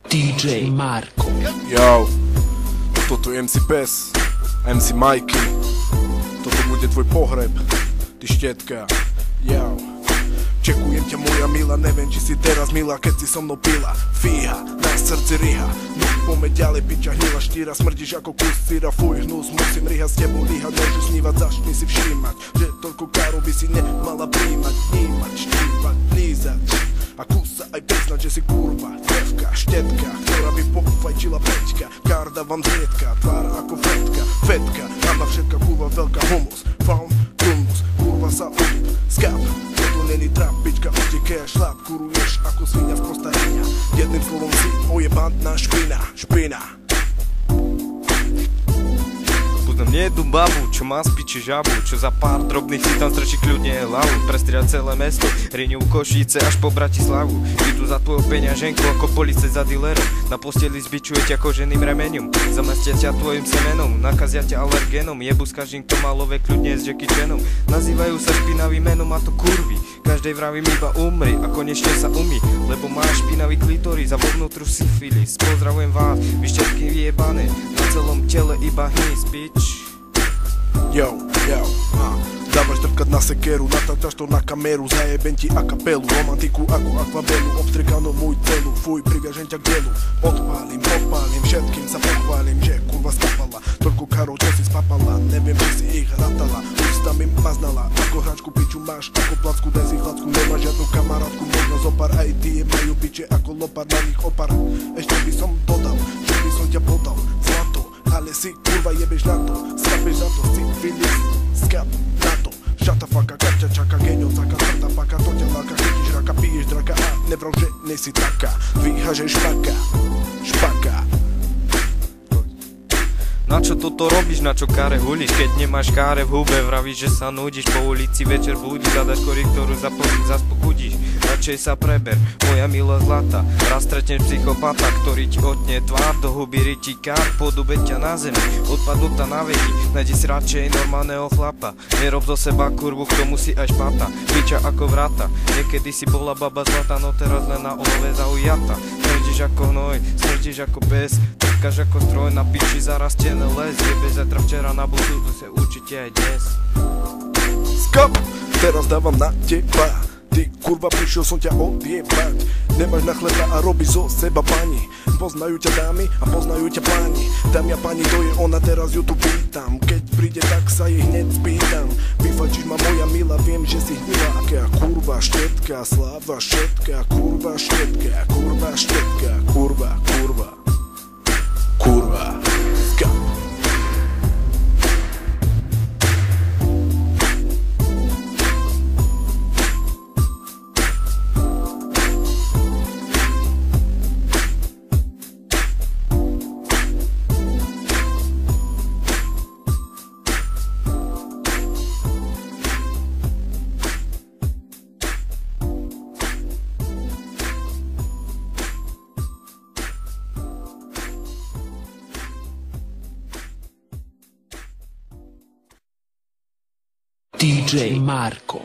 DJ Marko. Jau, toto je MC Pes, MC Majky. Toto bude tvoj pohreb, ty štetka. Jau, čekujem ťa moja milá, neviem či si teraz milá, keď si so mnou pila. Fíha, na srdci riha, no poďme ďalej, piča hnila štíra. Smrdíš ako kus syra, fuj hnus, musím rihať s tebou líhať. Môžeš snívať, začni si všímať, že toľko káru by si nemala príjmať. Vnímať, štívať, lízať a kúsa aj priznať, že si kurva, devka, štetka, ktorá by pofajčila peťka. Karda vám zriedka, tvár ako fetka, fetka, mama všetka kurva, veľká humus. Faun, trumus, kurva sa udup, skap. Toto není trap, pička, utekaj a šlap. Kuruješ ako svinia v postarenia. Jedným slovom si ojebantná špina, špina. Poznám nejednú babu, čo má z piči žabu, čo za pár drobných si tam strčí kľudne hlavu. Prestriať celé mesto, Riňu, Košice až po Bratislavu. Idú za tvojou peňaženku ako policaj za dealerom. Na posteli zbičuje ťa koženým remeňom, zamestia ťa tvojim semenom, nakazia ťa alergénom. Jebu s každým, kto má love, kľudne s Jackie Chanom. Nazývajú sa špinavým menom a to kurvy. Každej vravím iba umri a konečne sa umí, lebo máš špinavý klitoris a vo vnútru syfilis. Pozdravujem vás, vy všetky vyjebané, na celom tele iba hnis, bitch. Yo, dávaš drkať na sekeru, natáčaš to na kameru, zajebem ti a kapelu, romantiku ako akvabelu, obstriekano môj celu, fuj, priviažem ťa k delu. Odpálim, všetkým sa pochválim, že kurva skapala, toľko karov, čo si spapala, neviem, či si ich ratala, ústami maznala, ako hračku piču máš, ako placku, daj si chlacku, nemáš žiadnu kamarátku, možno zopár, aj ty je majú piče ako lopar, na nich opar. Ešte by som dodal, že by som ťa podal, zlato, ale si kurva jebeš na to, skapeš za to, syfilis, skap na to. Šata faka, kapča čaka, geňo caka, srta faka, to ťa láka, chytíš raka, piješ draka a nevrav, že nesi taká, vyhažeš špaka, špaka. Na čo toto robíš, na čo káre hulíš, keď nemáš káre v hube, vravíš, že sa nudíš, po ulici večer budíš, hľadaš kory, ktorú zas pokudíš. Radšej sa preber, moja milá zlata, raz stretneš psychopata, ktorý ti otne tvár, do huby rytí kár, podobe ťa na zemi, odpadnutá na veky, nájdi si radšej normálneho chlapa, nerob zo seba kurvu, k tomu si aj špata, piča ako vrata, niekedy si bola baba zlata, no teraz len na olove zaujata, smrdíš ako hnoj, smrdíš ako pes, trkáš ako stroj, na piči zarastie les, jebe zajtra včera, na budúcu sa určite aj dnes. Skop, teraz dávam na teba, ty kurva, prišiel som ťa odjebať. Nemáš na chleba a robíš zo seba pani. Poznajú ťa dámy a poznajú ťa páni. Dámy a páni, to je ona, teraz ju tu pýtam. Keď príde, tak sa jej hneď spýtam. Vyfačíš ma moja milá, viem, že si hnila. Aká kurva štetka, sláva štetka, kurva štetka, kurva štetka, kurva, kurva, kurva. Skap. DJ Marko.